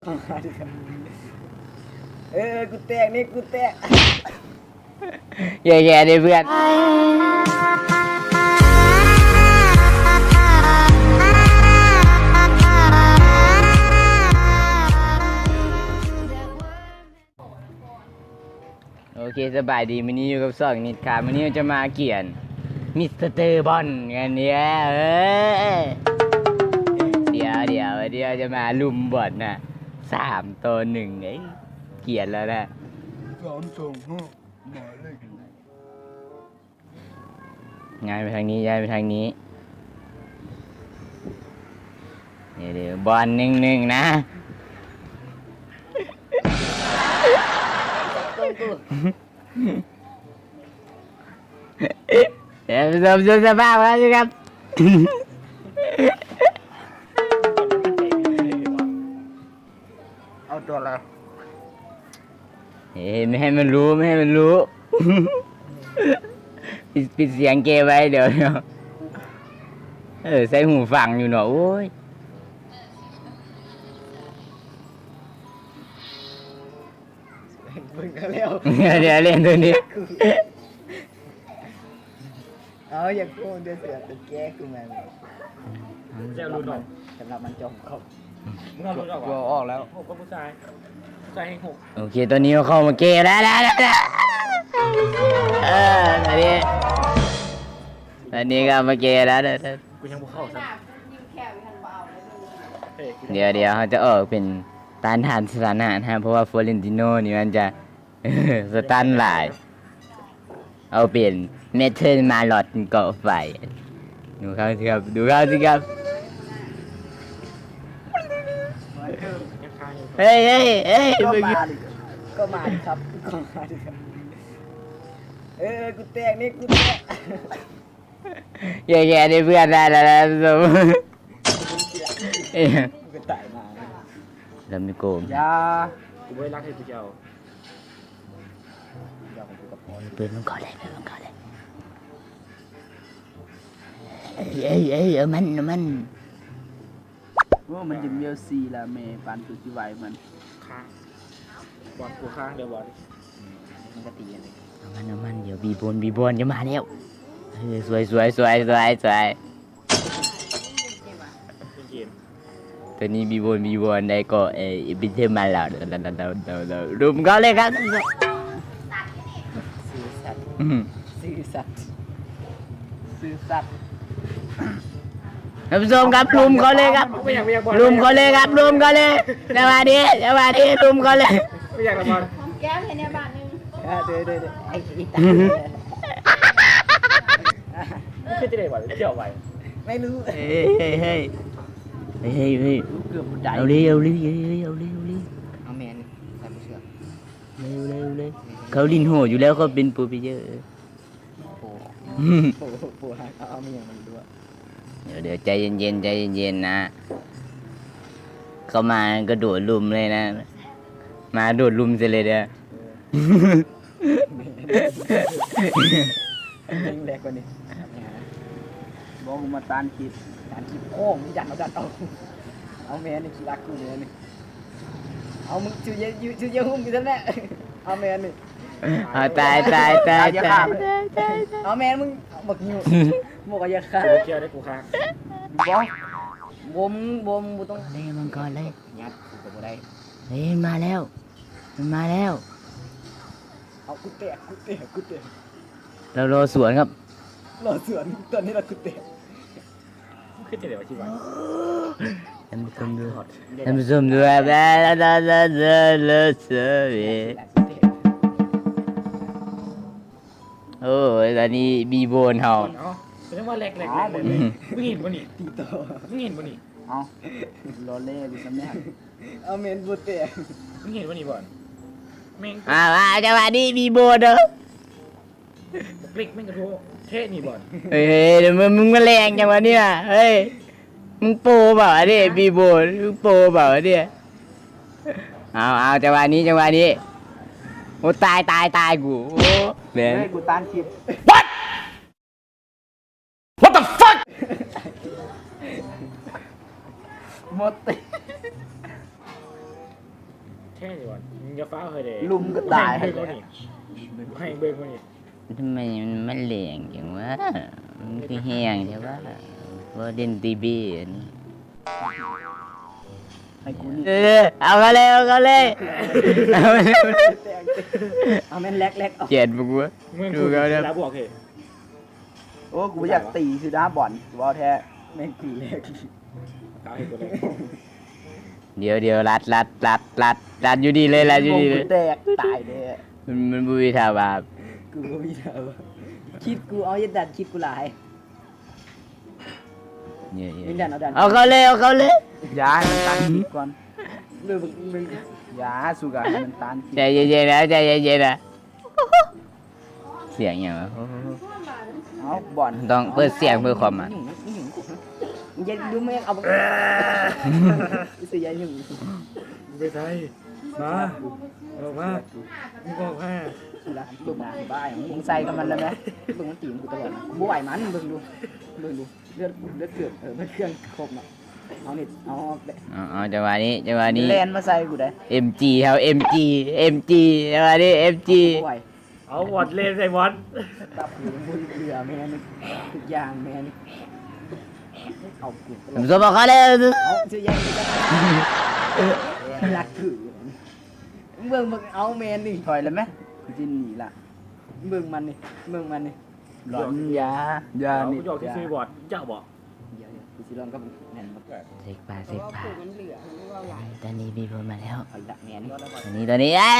กูแตกนี่กูแตกแย่ๆดิเพื่อนโอเคสบายดีมื้อนี้อยู่กับ2นิดครับมื้อนี้จะมาเกี่ยนมิสเตอร์บอลกันเนี่ยเดี๋ยวจะมาลุมบอลนะ3-1ไอ้เกี่ยนแล้วนะ3-2มาเลยย้ายไปทางนี้เดี๋ยวบอล1-1นะเดี๋ยวชมสภาพแล้วสิครับเอาตัวอะไรไม่ให้มันรู้ปิดเสียงเกมไว้เดี๋ยวใส่หูฟังอยู่เนาะโอ้ยมึงก็เร็วเดี๋ยวเล่นตัวนี้เอาอย่าโกงเดี๋ยวเสือไปแก้กูมาเจ้ารู้หน่อยสำหรับมันจมเขามึงเอารู้หน่อย กลัวออกแล้ว6ก็ผู้ชายให้6โอเคตอนนี้เข้ามาเกมแล้วตอนนี้ก็มาเกมแล้วกูยังบ่เข้าซะเดี๋ยวเขาจะออกเป็นต้านทานสถานฮะเพราะว่าฟลอเรนติโน่นี่มันจะสตันหลายเอาเปลี่ยนเมทัลมาหลอดเกาะไฟดูเขาสิครับเฮ้ยก็มาดิครับกูแตกนี่กูแตกแย่ๆดิเพื่อนได้แล้วสมกูตายมาแล้วมีโกงยากูไม่รักให้กูเจ้าปืนมันก่อนเลยเอามันว่ามันจะมีซีละเมปันตัวที่ไหวมันค้างบอลกูค้างเดี๋ยวบอลมันก็ตีเลยเอามันเดี๋ยวบีบอลจะมาแล้วสวยตัวนี้บีบอลได้ก็บิเทมาแล้วรุมก็เลยครับซื้อสัตว์ท่านผู้ชมครับรุมเขาเลยครับรุมเขาเลยสวัสดีรุมเขาเลยไม่อยากละบอลแก้วเห็นเนี่ยบาทนึงเดี๋ยวไอ้ตาไม่จะได้บอลเกี่ยวไว้ไม่รู้เฮ้ยเกือบได้เอาเลยเอาแมนใส่เชือกเร็วเขาลินโหอยู่แล้วเขาเป็นโปรเพเยอร์โอ้เอาเมียมันด้วยเดี๋ยวใจเย็นนะเขามากระโดดลุมเลยนะมาโดดลุมเสียเลยเด้อยิงแรงกว่านี้บอกมาตานคิดโค้งยันเอาแมนนี่ขี้รักกูเลยนี่เอามึงชื่อเยอะหุ่มกันแน่เอาแมนนี่ตายเอาแมนมึงบักนิ้วบอกว่าอย่าฆ่าเกี่ยวได้กูค้างบ่มกูต้องเล่นมันก่อนเลยยัดกูก็บ่ได้มันมาแล้วเอากูเตะเรารอสวนครับรอสวนตอนนี้เรากูเตะขึ้นจะเดี๋ยวชิบะท่านผู้ชมด้วยโอ้ยตอนนี้บีโบนเฮาแสดงว่าแหลกมึงเห็นป่ะนี่ตีต่อมึงเห็นป่ะนี่เอาเล่ดิสแม่เอาเมนบูเตะมึงเห็นป่ะนี่บอลแม่งจังหวะนี้บีโบนเด้อคลิกแม่งกระโดดเท่นี่บอลเฮ้ยเดี๋ยวมึงมาแรงจังวะเนี่ยเฮ้ยมึงโปเปล่าเนี่ยบีโบนมึงโปเปล่าเนี่ยเอาจังหวะนี้โอ้ตายกูโอ้เล่นกูตานคลิป What the fuck หมด แท่นี่บอลมึงจะฟ้าเคยเด้ ลุมก็ตาย ให้เบิ่งนี่ให้เบิ่งมานี่ ทำไมมันแรงจังวะมันคือแห้งใช่ปะว่าเด่นตีบีอันนี้ ให้กูนี่ เอาเขาเลยเอาเขาเลยเอาเลย เอาแม่นแลกๆเอา เจ็ดบุกวะ เมื่อ ดู กู เขาเนี่ย แล้วบอกเหร โอ้กูอยากตีคือด้าบ่อนกูเอาแท้แม่งตีแลก ตายให้กูเลย เดี๋ยวรัดอยู่ดีเลยรัดอยู่ดีเลย กูแตกตายเด้ มันบุยทาบาป กูก็มีเถอะคิดกูเอายัดดันคิดกูหลาย เนี่ย มึงดันเอาดัน เอาเขาเลยเอาเขาเลย ยาให้มันตันคิดก่อนมึงยาสู้กันให้มันตันคิด ใจเย็นๆนะใจเย็นๆนะเสียงอย่างวะ เอาบ่อน ต้องเปิดเสียงเพื่อความมัน มึงอย่าดูแม่งเอาเสียหนึ่ง มึงไปใส่มาออกมามึงบอกว่า สุดละบึ้งบ้าอย่างมึงใส่กับมันแล้วไหมบึ้งมันตีมกูตลอดนะกูไหวมันบึ้งดูเลือดเกิดมันเครื่องครบเนาะเอานี่เอา เอาจังหวะนี้ แลนมาใส่กูได้ MG ครับ MG จังหวะนี้ MG ไหว เอาบอลเล่นใส่บอล ตับอยู่บนเรือแม่นี่ทุกอย่างแม่นี่เอากูตล ผ อ ม ด จะบอกเขาเลย เอาจะแย่งกูจะรักถือเบิ่งเอาแมนนี่ถอยแล้วไหมกูจะหนีล่ะเบิ่งมันนี่หลอนยา เอา นี่ กูหยอกที่ซื้อบอลเจ้าบอก เดี๋ยวกูสิลองกับแมนมา เสกป่าตอนนี้มีคนมาแล้ว เอาละแมนนี่ ตอนนี้เอา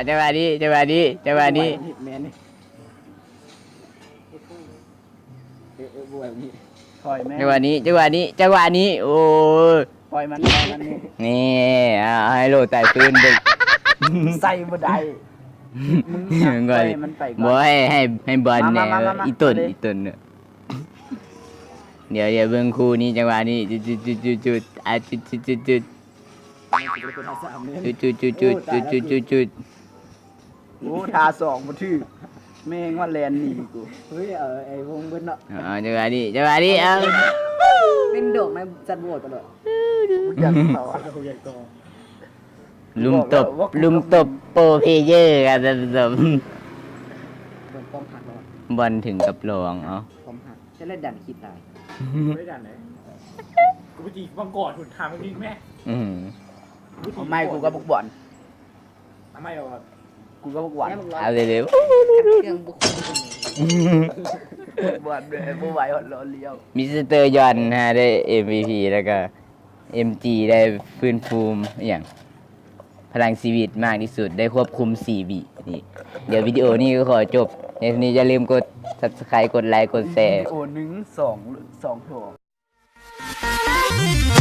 จังหวะนี้แมนนี่บวยนี่ถอยแม่ จังหวะนี้โอ้ย ปล่อยมันนี่ นี่ให้โลใส่ปืนเด็ก ใส่บ่ได้มึง ก่อน มันไป บ่ให้บอลเนี่ย มา อีตุนเนี่ยเดี๋ยวเบิ่งคู่นี้จังหวะนี้จุดโอ้ทาสองบ่ถือแม่งว่าแลนหนีกูเฮ้ยไอ้วงเบิ้ลเนาะ จังหวะนี้เอา เป็นดอกไม้จัดโบดตลอดอยากต่อ กูอยากต่อ ลุมตบโปรเพเยอร์กันท่านผู้ชม เบิ้ลป้อมหักแล้ว บอลถึงกับหลวงเอา ป้อมหักจะเล่นดันคิดได้ ไม่ดันไหนกูไปจีบบังกอดหุ่นทางมึงดีแม่ ไม่กูก็บุกบ่อน ทำไมเอา กูก็บุกบ่อน เอาเร็ว เครื่องบุกบ่อนเลยบ่ไหวหดล้อเลี้ยว มิสเตอร์ยอนฮะได้ MVP แล้วก็ MG ได้ฟื้นฟูอย่างพลังชีวิตมากที่สุดได้ควบคุม4วินี่เดี๋ยววิดีโอนี้ก็ขอจบในนี้อย่าลืมกด Subscribe กดไลค์กดแชร์ โอ้1 2 2 2